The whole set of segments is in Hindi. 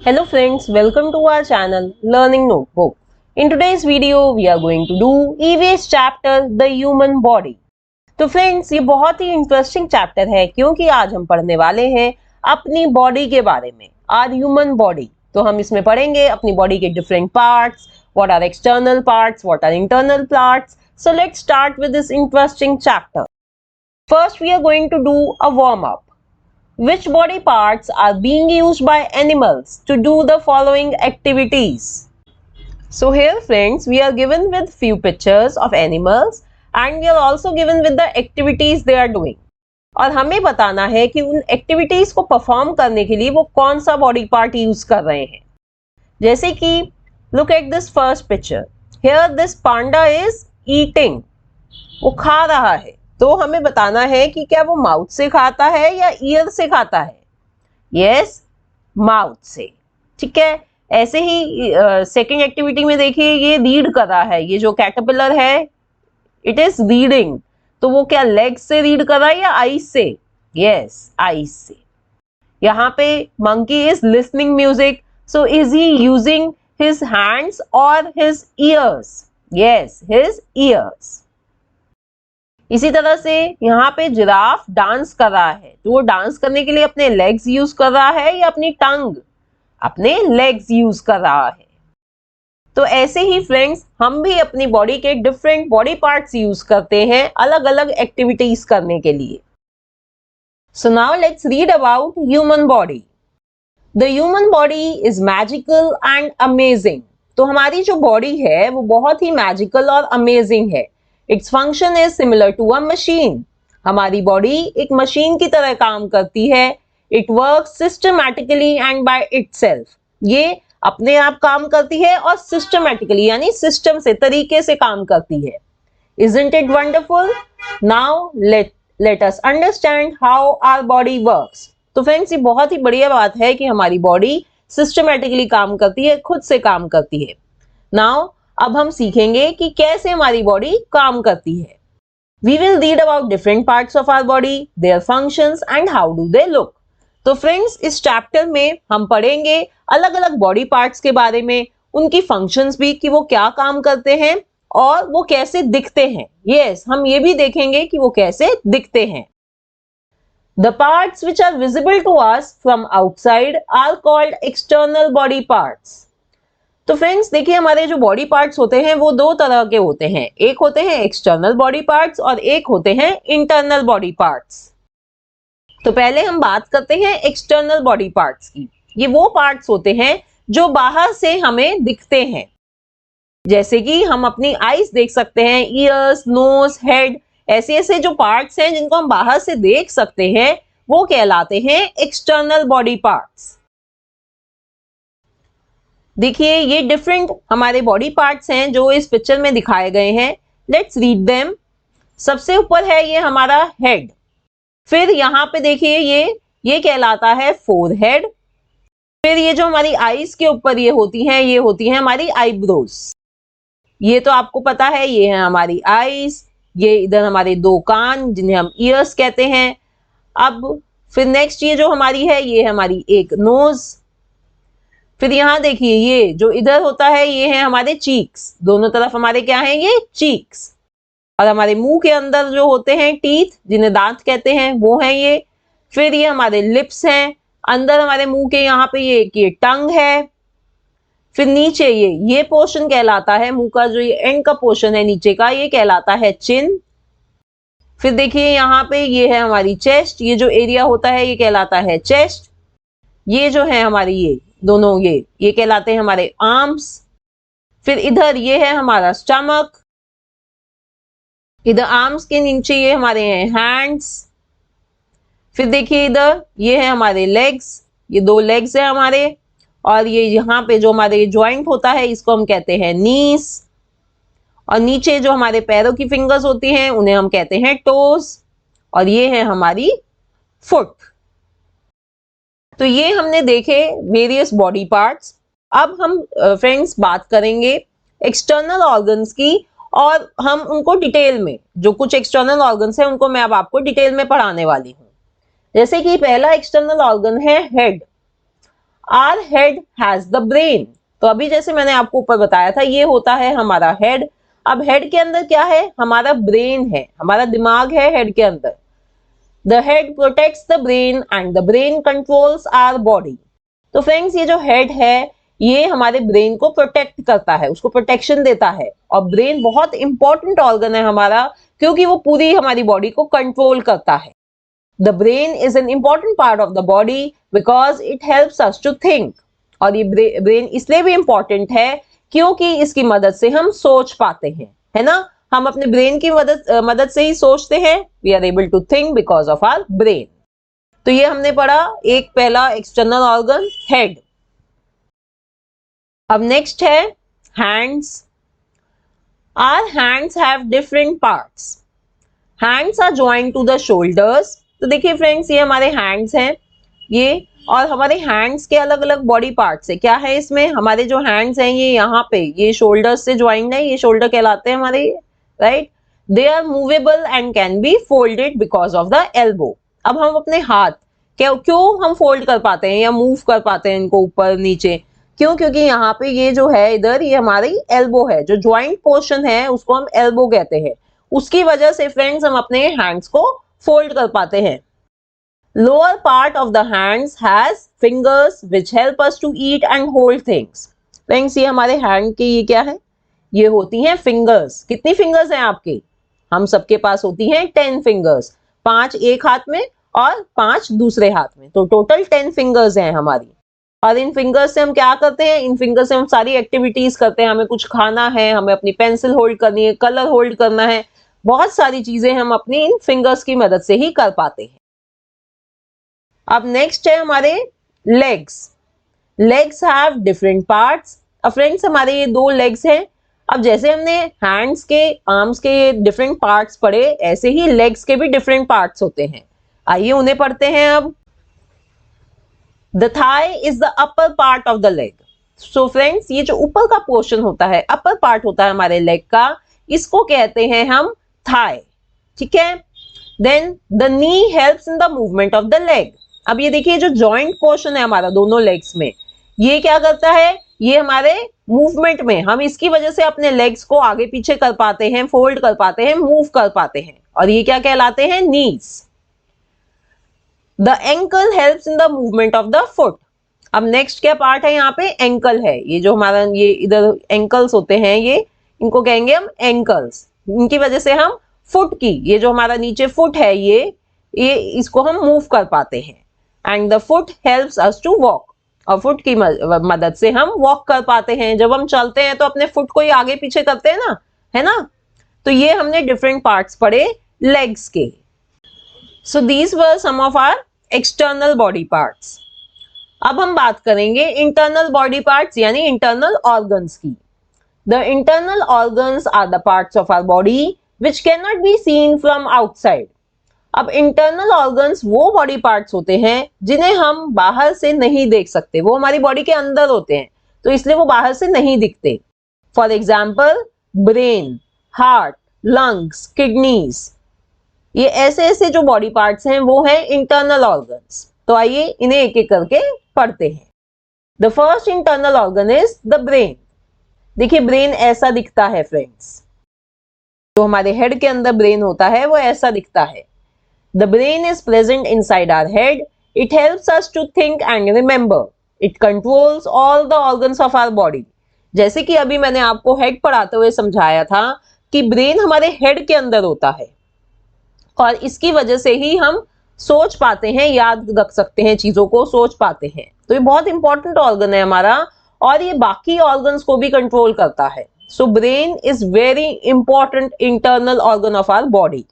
Hello friends, welcome to our channel Learning Notebook. In today's video, we are going to do EVS chapter The Human Body. तो फ्रेंड्स ये बहुत ही इंटरेस्टिंग चैप्टर है क्योंकि आज हम पढ़ने वाले हैं अपनी बॉडी के बारे में, आर ह्यूमन बॉडी। तो हम इसमें पढ़ेंगे अपनी बॉडी के different parts, what are external parts, what are internal parts. So let's start with this interesting chapter. First we are going to do a warm up. Which body parts are being used by animals to do the following activities? So here friends, we are given with few pictures of animals and we are also given with the activities they are doing. और हमें बताना है कि उन एक्टिविटीज को परफॉर्म करने के लिए वो कौन सा बॉडी पार्ट यूज कर रहे हैं। जैसे कि look at this first picture. Here this panda is eating. वो खा रहा है। तो हमें बताना है कि क्या वो माउथ से खाता है या ईयर से खाता है। यस, माउथ से। ठीक है। ऐसे ही सेकंड एक्टिविटी में देखिए, ये रीड कर रहा है। ये जो कैटरपिलर है इट इज रीडिंग। तो वो क्या लेग से रीड कर रहा है या आईज से? यस, आईज से। यहाँ पे monkey is listening music. So is he using his hands और his ears? Yes, his ears. इसी तरह से यहाँ पे जिराफ डांस कर रहा है। तो वो डांस करने के लिए अपने लेग्स यूज कर रहा है या अपनी टंग? अपने लेग्स यूज कर रहा है। तो ऐसे ही फ्रेंड्स, हम भी अपनी बॉडी के डिफरेंट बॉडी पार्ट्स यूज करते हैं अलग अलग एक्टिविटीज करने के लिए। So now let's read about human body. The human body is magical and amazing. तो हमारी जो बॉडी है वो बहुत ही मैजिकल और अमेजिंग है. Its function is similar to a machine. हमारी बॉडी एक मशीन की तरह काम करती है. It works systematically and by itself. ये अपने आप काम करती है और systematically यानी सिस्टम से, तरीके से काम करती है. Isn't it wonderful? Now let us understand how our body works. तो फ्रेंड्स, ये बहुत ही बढ़िया बात है कि हमारी बॉडी सिस्टमैटिकली काम करती है, खुद से काम करती है. Now अब हम सीखेंगे कि कैसे हमारी बॉडी काम करती है. We will read about different parts of our body, their functions and how do they look. तो फ्रेंड्स, इस चैप्टर में हम पढ़ेंगे अलग अलग बॉडी पार्ट्स के बारे में, उनकी फंक्शंस भी कि वो क्या काम करते हैं और वो कैसे दिखते हैं. यस, हम ये भी देखेंगे कि वो कैसे दिखते हैं. The parts which are visible to us from outside are called external body parts. तो फ्रेंड्स देखिए, हमारे जो बॉडी पार्ट्स होते हैं वो दो तरह के होते हैं. एक होते हैं एक्सटर्नल बॉडी पार्ट्स और एक होते हैं इंटरनल बॉडी पार्ट्स. तो पहले हम बात करते हैं एक्सटर्नल बॉडी पार्ट्स की. ये वो पार्ट्स होते हैं जो बाहर से हमें दिखते हैं. जैसे कि हम अपनी आईज देख सकते हैं, ईयर्स, नोज, हेड, ऐसे ऐसे जो पार्ट्स हैं जिनको हम बाहर से देख सकते हैं वो कहलाते हैं एक्सटर्नल बॉडी पार्ट्स. देखिए, ये डिफरेंट हमारे बॉडी पार्ट्स हैं जो इस पिक्चर में दिखाए गए हैं. Let's read them. सबसे ऊपर है ये हमारा हेड. फिर यहाँ पे देखिए ये कहलाता है फोरहेड. फिर ये जो हमारी आईज के ऊपर ये होती हैं हमारी आईब्रोज. ये तो आपको पता है, ये है हमारी आईज. ये इधर हमारे दो कान जिन्हें हम ईयर्स कहते हैं. अब फिर नेक्स्ट ये जो हमारी है ये है हमारी एक नोज. फिर यहाँ देखिए, ये जो इधर होता है ये है हमारे चीक्स. दोनों तरफ हमारे क्या हैं? ये चीक्स. और हमारे मुंह के अंदर जो होते हैं टीथ, जिन्हें दांत कहते हैं, वो हैं ये. फिर ये हमारे लिप्स हैं. अंदर हमारे मुंह के यहाँ पे ये टंग है. फिर नीचे ये पोर्शन कहलाता है मुंह का, जो ये एंड का पोर्शन है नीचे का, ये कहलाता है चिन. फिर देखिए यहाँ पे ये है हमारी चेस्ट. ये जो एरिया होता है ये कहलाता है चेस्ट. ये जो है हमारी ये दोनों ये कहलाते हैं हमारे आर्म्स. फिर इधर ये है हमारा स्टमक. इधर आर्म्स के नीचे ये हमारे हैं हैंड्स. फिर देखिए इधर ये है हमारे लेग्स. ये दो लेग्स हैं हमारे. और ये यहाँ पे जो हमारे ज्वाइंट होता है इसको हम कहते हैं नीस. और नीचे जो हमारे पैरों की फिंगर्स होती हैं उन्हें हम कहते हैं टोज. और ये है हमारी फुट. तो ये हमने देखे वेरियस बॉडी पार्ट्स. अब हम फ्रेंड्स बात करेंगे एक्सटर्नल ऑर्गन्स की, और हम उनको डिटेल में, जो कुछ एक्सटर्नल ऑर्गन्स हैं उनको मैं अब आपको डिटेल में पढ़ाने वाली हूँ. जैसे कि पहला एक्सटर्नल ऑर्गन है head. Our head has the brain. तो अभी जैसे मैंने आपको ऊपर बताया था, ये होता है हमारा हेड। अब हेड के अंदर क्या है? हमारा ब्रेन है, हमारा दिमाग है हेड के अंदर। The head protects the brain and the brain controls our body. तो फ्रेंड्स, ये जो हेड है ये हमारे ब्रेन को प्रोटेक्ट करता है, उसको प्रोटेक्शन देता है। और ब्रेन बहुत इंपॉर्टेंट ऑर्गन है हमारा, क्योंकि वो पूरी हमारी बॉडी को कंट्रोल करता है। The brain is an important part of the body because it helps us to think. और ये ब्रेन इसलिए भी इंपॉर्टेंट है क्योंकि इसकी मदद से हम सोच पाते हैं, है ना। हम अपने ब्रेन की मदद से ही सोचते हैं। We are able to think because of our brain. तो ये हमने पढ़ा एक पहला एक्सटर्नल ऑर्गन, हेड। अब नेक्स्ट है hands. Our hands have different parts. Hands are joined to the shoulders. तो देखिए फ्रेंड्स, ये हमारे हैंड्स हैं ये, और हमारे हैंड्स के अलग अलग बॉडी पार्ट्स है। क्या है इसमें? हमारे जो हैंड्स हैं ये यहाँ पे ये शोल्डर्स से ज्वाइंट है, ये शोल्डर कहलाते हैं हमारे, right. They are movable and can be folded because of the elbow. अब हम अपने हाथ क्यों हम फोल्ड कर पाते हैं या मूव कर पाते हैं इनको ऊपर नीचे? क्यों? क्योंकि यहाँ पे ये जो है इधर, ये हमारी एल्बो है, जो ज्वाइंट पोर्शन है उसको हम एल्बो कहते हैं। उसकी वजह से फ्रेंड्स हम अपने हैंड्स को फोल्ड कर पाते हैं। Lower part of the hands has fingers which help us to eat and hold things. Friends, ये हमारे हैंड की ये क्या है? ये होती हैं फिंगर्स। कितनी फिंगर्स हैं आपके? हम सबके पास होती हैं 10 फिंगर्स, 5 एक हाथ में और 5 दूसरे हाथ में, तो टोटल 10 फिंगर्स हैं हमारी। और इन फिंगर्स से हम क्या करते हैं? इन फिंगर्स से हम सारी एक्टिविटीज करते हैं। हमें कुछ खाना है, हमें अपनी पेंसिल होल्ड करनी है, कलर होल्ड करना है, बहुत सारी चीजें हम अपनी इन फिंगर्स की मदद से ही कर पाते हैं। अब नेक्स्ट है हमारे legs. Legs have different parts. अब फ्रेंड्स, हमारे ये 2 लेग्स हैं। अब जैसे हमने हैंड्स के, आर्म्स के डिफरेंट पार्ट्स पढ़े, ऐसे ही लेग्स के भी डिफरेंट पार्ट्स होते हैं। आइए उन्हें पढ़ते हैं अब। The thigh is the upper part of the leg. So friends, ये जो ऊपर का पोर्शन होता है, अपर पार्ट होता है हमारे लेग का, इसको कहते हैं हम थाई, ठीक है। Then the knee helps in the movement of the leg. अब ये देखिए, जो जॉइंट पोर्शन है हमारा दोनों लेग्स में, ये क्या करता है? ये हमारे मूवमेंट में, हम इसकी वजह से अपने लेग्स को आगे पीछे कर पाते हैं, फोल्ड कर पाते हैं, मूव कर पाते हैं, और ये क्या कहलाते हैं? Knees. The ankle helps in the movement of the foot. अब नेक्स्ट क्या पार्ट है? यहाँ पे एंकल है। ये जो हमारा ये इधर एंकल्स होते हैं, ये इनको कहेंगे हम एंकल्स। इनकी वजह से हम फुट की, ये जो हमारा नीचे फुट है, ये इसको हम मूव कर पाते हैं। And the foot helps us to walk. और फुट की मदद से हम वॉक कर पाते हैं। जब हम चलते हैं तो अपने फुट को ही आगे पीछे करते हैं ना, है ना। तो ये हमने डिफरेंट पार्ट्स पढ़े लेग्स के। So these were some of our external body parts. अब हम बात करेंगे internal body parts यानी internal organs की। The internal organs are the parts of our body which cannot be seen from outside. अब internal organs वो body parts होते हैं जिन्हें हम बाहर से नहीं देख सकते, वो हमारी body के अंदर होते हैं, तो इसलिए वो बाहर से नहीं दिखते। For example, brain, heart, lungs, kidneys. ये ऐसे जो बॉडी पार्ट्स हैं वो हैं इंटरनल ऑर्गन्स। तो आइए इन्हें एक एक करके पढ़ते हैं। The first internal organ is the brain. देखिए, ब्रेन ऐसा दिखता है फ्रेंड्स। जो हमारे हेड के अंदर ब्रेन होता है वो ऐसा दिखता है। The brain is present inside our head. It helps us to think and remember. It controls all the organs of our body. जैसे कि अभी मैंने आपको हेड पढ़ाते हुए समझाया था कि ब्रेन हमारे हेड के अंदर होता है, और इसकी वजह से ही हम सोच पाते हैं, याद रख सकते हैं चीजों को, सोच पाते हैं। तो ये बहुत इंपॉर्टेंट ऑर्गन है हमारा, और ये बाकी ऑर्गन्स को भी कंट्रोल करता है। So brain is very important internal organ of our body.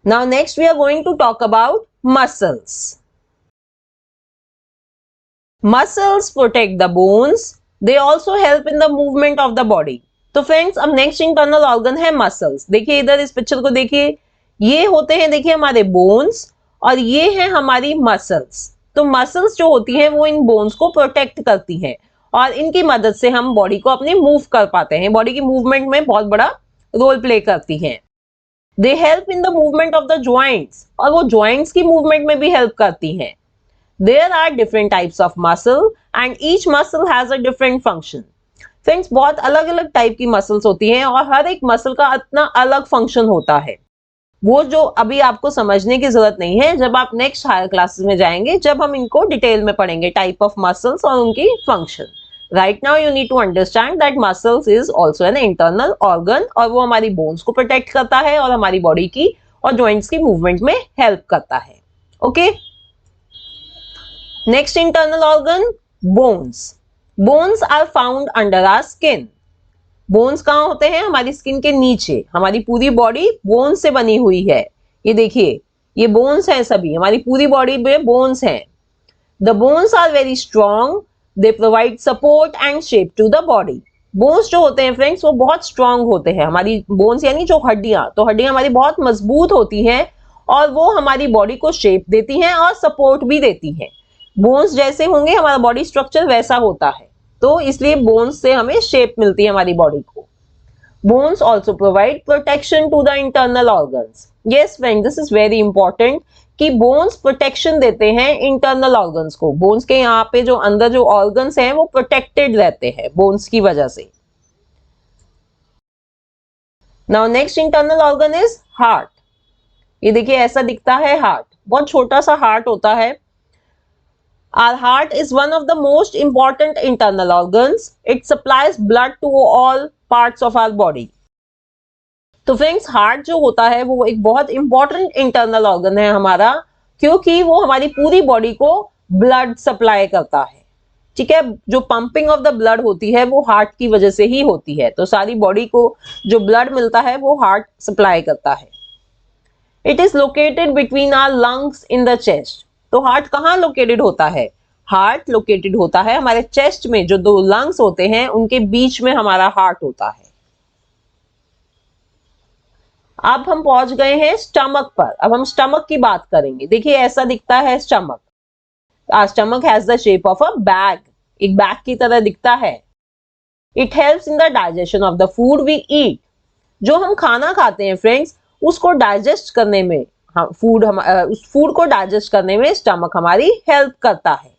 Now next we are going to talk about muscles. Muscles protect the bones. They also help in the movement of the body. तो फ्रेंड्स, अब नेक्स्ट इंटरनल ऑर्गन है मसल्स। देखिए इधर इस पिक्चर को देखिए, ये होते हैं, देखिए हमारे बोन्स, और ये हैं हमारी मसल्स। तो मसल्स जो होती हैं वो इन बोन्स को प्रोटेक्ट करती हैं, और इनकी मदद से हम बॉडी को अपनी मूव कर पाते हैं, बॉडी की मूवमेंट में बहुत बड़ा रोल प्ले करती हैं। They help in the movement of the joints, और वो ज्वाइंट्स की मूवमेंट में भी हेल्प करती हैं। There are different types of muscle and each muscle has a different function. Friends, बहुत अलग अलग टाइप की मसल्स होती हैं और हर एक मसल का अपना अलग फंक्शन होता है। वो जो अभी आपको समझने की जरूरत नहीं है, जब आप नेक्स्ट हायर क्लासेस में जाएंगे, जब हम इनको डिटेल में पढ़ेंगे, टाइप ऑफ मसल्स और उनकी function. Right now you need to understand that muscles is also an internal organ, और वो हमारी बोन्स को प्रोटेक्ट करता है और हमारी बॉडी की और जॉइंट्स की मूवमेंट में हेल्प करता है। Okay, next internal organ, bones. Bones are found under our skin. Bones कहाँ होते हैं? हमारी स्किन के नीचे। हमारी पूरी बॉडी बोन्स से बनी हुई है। ये देखिए, ये बोन्स हैं सभी, हमारी पूरी बॉडी में बोन्स हैं। The bones are very strong, they provide support and shape to the body. Bones जो होते हैं फ्रेंड्स, वो बहुत स्ट्रॉन्ग होते हैं। हमारी बोन्स यानी जो हड्डियां, तो हड्डियां हमारी बहुत मजबूत होती हैं और वो हमारी बॉडी को शेप देती हैं और सपोर्ट भी देती हैं। बोन्स जैसे होंगे हमारा बॉडी स्ट्रक्चर वैसा होता है, तो इसलिए बोन्स से हमें शेप मिलती है हमारी बॉडी को। Bones also provide protection to the internal organs. Yes friend, this is very important कि बोन्स प्रोटेक्शन देते हैं इंटरनल ऑर्गन्स को। बोन्स के यहाँ पे जो अंदर जो ऑर्गन्स हैं वो प्रोटेक्टेड रहते हैं बोन्स की वजह से। Now next internal organ is heart. ये देखिए, ऐसा दिखता है हार्ट, बहुत छोटा सा हार्ट होता है। Our heart is one of the most important internal organs. It supplies blood to all parts of our body. तो फ्रेंड्स, हार्ट जो होता है वो एक बहुत इंपॉर्टेंट इंटरनल ऑर्गन है हमारा, क्योंकि वो हमारी पूरी बॉडी को ब्लड सप्लाई करता है। ठीक है, जो पंपिंग ऑफ द ब्लड होती है वो हार्ट की वजह से ही होती है। तो सारी बॉडी को जो ब्लड मिलता है वो हार्ट सप्लाई करता है। It is located between our lungs in the chest. तो हार्ट कहाँ लोकेटेड होता है? हार्ट लोकेटेड होता है हमारे चेस्ट में, जो दो लंग्स होते हैं उनके बीच में हमारा हार्ट होता है। अब हम पहुंच गए हैं स्टमक पर। अब हम स्टमक की बात करेंगे। देखिए, ऐसा दिखता है stomach. Stomach has the shape of a bag, एक बैग की तरह दिखता है। It helps in the digestion of the food we eat. जो हम खाना खाते हैं फ्रेंड्स, उसको डाइजेस्ट करने में, उस फूड को डाइजेस्ट करने में स्टमक हमारी हेल्प करता है।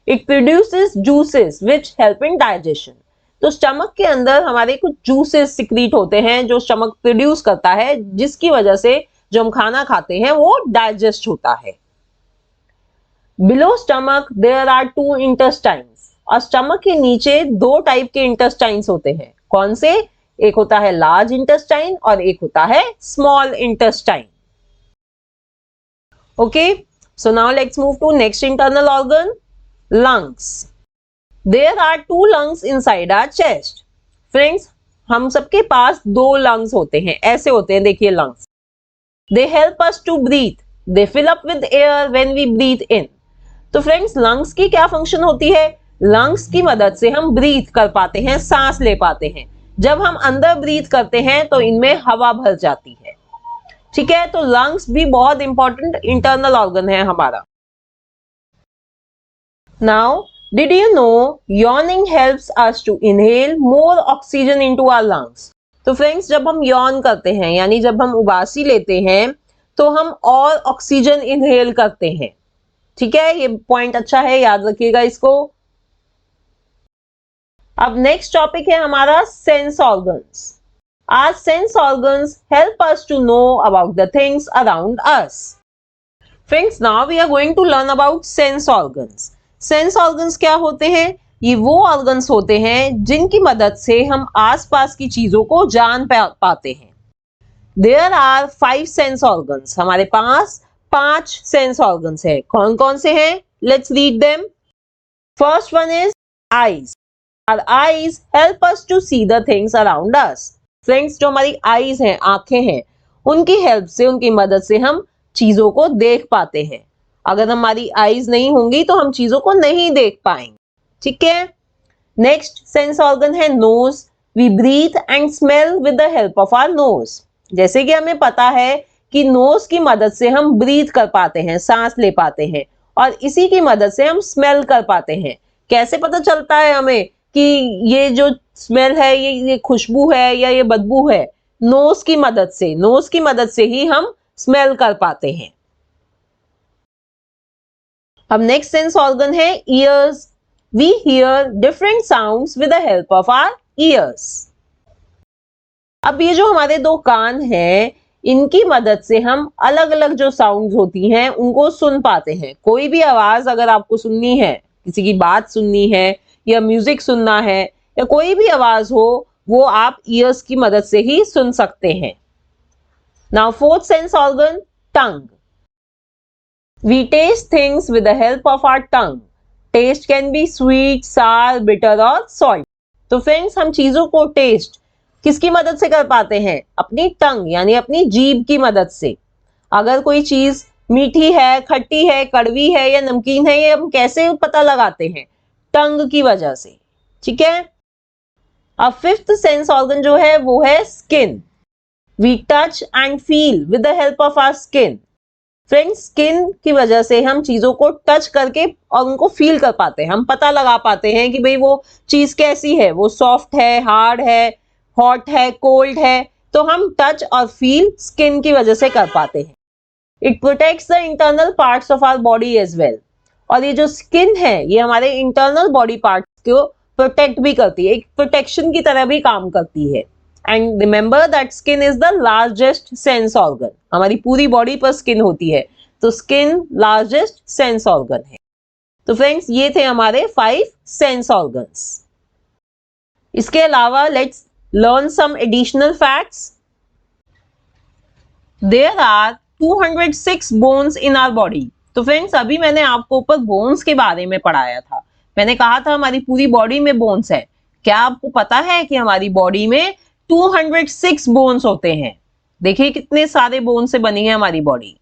It produces juices which help in digestion. तो स्टमक के अंदर हमारे कुछ जूसेस सिक्रीट होते हैं जो स्टमक प्रोड्यूस करता है, जिसकी वजह से जो हम खाना खाते हैं वो डाइजेस्ट होता है। Below stomach there are 2 intestines. और स्टमक के नीचे 2 टाइप के इंटेस्टाइन्स होते हैं। कौन से? एक होता है लार्ज इंटेस्टाइन और एक होता है small intestine. Okay, so now let's move to next internal organ, lungs. There are 2 lungs inside our chest. Friends, हम सबके पास 2 lungs होते हैं, ऐसे होते हैं, देखिए lungs. They help us to breathe. They fill up with air when we breathe in. तो friends, lungs की क्या function होती है? lungs की मदद से हम breathe कर पाते हैं, सांस ले पाते हैं। जब हम अंदर breathe करते हैं तो इनमें हवा भर जाती है। ठीक है, तो लंग्स भी बहुत इंपॉर्टेंट इंटरनल ऑर्गन है हमारा। Now, did you know yawning helps us to inhale more oxygen into our lungs. तो फ्रेंड्स, जब हम यॉर्न करते हैं यानी जब हम उबासी लेते हैं तो हम और ऑक्सीजन इनहेल करते हैं। ठीक है, ये पॉइंट अच्छा है, याद रखिएगा इसको। अब नेक्स्ट टॉपिक है हमारा sense organs. Our sense organs help us to know about the things around us. Friends, now we are going to learn about sense organs. Sense organs क्या होते हैं? ये वो organs होते हैं जिनकी मदद से हम आसपास की चीजों को जान पाते हैं। There are 5 sense organs. हमारे पास 5 sense organs हैं। कौन कौन से हैं? Let's read them. First one is eyes. Our eyes help us to see the things around us. Friends, जो हमारी आईज हैं, आंखें हैं, उनकी हेल्प से, उनकी मदद से हम चीजों को देख पाते हैं। अगर हमारी आईज नहीं होंगी तो हम चीजों को नहीं देख पाएंगे। ठीक है, नेक्स्ट सेंस ऑर्गन है nose. We breathe and smell with the help of our nose. जैसे कि हमें पता है कि नोज की मदद से हम ब्रीथ कर पाते हैं, सांस ले पाते हैं, और इसी की मदद से हम स्मेल कर पाते हैं। कैसे पता चलता है हमें कि ये जो स्मेल है, ये खुशबू है या ये बदबू है? नोज की मदद से, नोज की मदद से ही हम स्मेल कर पाते हैं। अब नेक्स्ट सेंस ऑर्गन है ears. We hear different sounds with the help of our ears. अब ये जो हमारे दो कान हैं, इनकी मदद से हम अलग अलग जो साउंड्स होती हैं उनको सुन पाते हैं। कोई भी आवाज अगर आपको सुननी है, किसी की बात सुननी है या म्यूजिक सुनना है या कोई भी आवाज हो, वो आप ईयर्स की मदद से ही सुन सकते हैं। Now fourth sense organ tongue. We taste things with the help of our tongue. Taste can be sweet, sour, bitter or salt. तो फ्रेंड्स, हम चीजों को टेस्ट किसकी मदद से कर पाते हैं? अपनी टंग यानी अपनी जीभ की मदद से। अगर कोई चीज मीठी है, खट्टी है, कड़वी है या नमकीन है, ये हम कैसे पता लगाते हैं? टंग की वजह से। ठीक है। अब फिफ्थ सेंस ऑर्गन जो है वो है skin. We touch and feel with the help of our skin. Friends, skin की वजह से हम चीजों को टच करके और उनको फील कर पाते हैं। हम पता लगा पाते हैं कि भाई वो चीज कैसी है, वो सॉफ्ट है, हार्ड है, हॉट है, कोल्ड है। तो हम टच और फील स्किन की वजह से कर पाते हैं। It protects the internal parts of our body as well. और ये जो स्किन है ये हमारे इंटरनल बॉडी पार्ट्स को प्रोटेक्ट भी करती है, एक प्रोटेक्शन की तरह भी काम करती है। And remember that skin is the largest sense organ. हमारी पूरी बॉडी पर स्किन होती है, तो स्किन लार्जेस्ट सेंस ऑर्गन है। तो फ्रेंड्स, ये थे हमारे 5 सेंस ऑर्गन्स। इसके अलावा let's learn some additional facts. There are 206 bones in our body. तो फ्रेंड्स, अभी मैंने आपको ऊपर बोन्स के बारे में पढ़ाया था। मैंने कहा था हमारी पूरी बॉडी में बोन्स है। क्या आपको पता है कि हमारी बॉडी में 206 बोन्स होते हैं? देखिए कितने सारे बोन से बनी है हमारी body.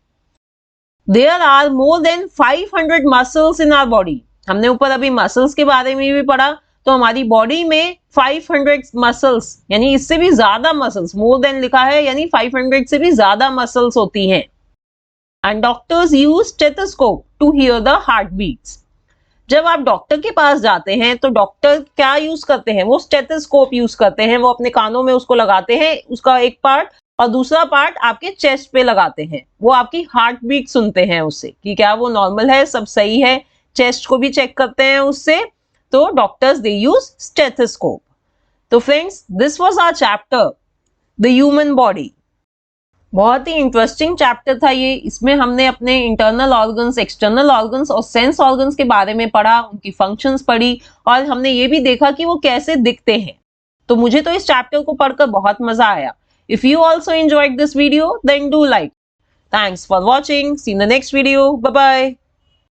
There are more than 500 muscles in our body. हमने ऊपर अभी मसल्स के बारे में भी पढ़ा, तो हमारी बॉडी में 500 मसल्स यानी इससे भी ज्यादा मसल्स, मोर देन लिखा है यानी 500 से भी ज्यादा मसल्स होती हैं। And doctors use stethoscope to hear the heart beats. जब आप डॉक्टर के पास जाते हैं तो डॉक्टर क्या यूज करते हैं? वो स्टेथोस्कोप यूज करते हैं। वो अपने कानों में उसको लगाते हैं, उसका एक पार्ट, और दूसरा पार्ट आपके चेस्ट पे लगाते हैं। वो आपकी हार्ट बीट सुनते हैं उससे कि क्या वो नॉर्मल है, सब सही है। चेस्ट को भी चेक करते हैं उससे। तो डॉक्टर्स दे यूज स्टेथोस्कोप। तो friends, this was our chapter the human body. बहुत ही इंटरेस्टिंग चैप्टर था ये। इसमें हमने अपने इंटरनल ऑर्गन्स, एक्सटर्नल ऑर्गन्स और सेंस ऑर्गन्स के बारे में पढ़ा, उनकी फंक्शंस पढ़ी, और हमने ये भी देखा कि वो कैसे दिखते हैं। तो मुझे तो इस चैप्टर को पढ़कर बहुत मजा आया। If you also enjoyed this video, then do like. Thanks for watching. See you in the next video. Bye bye.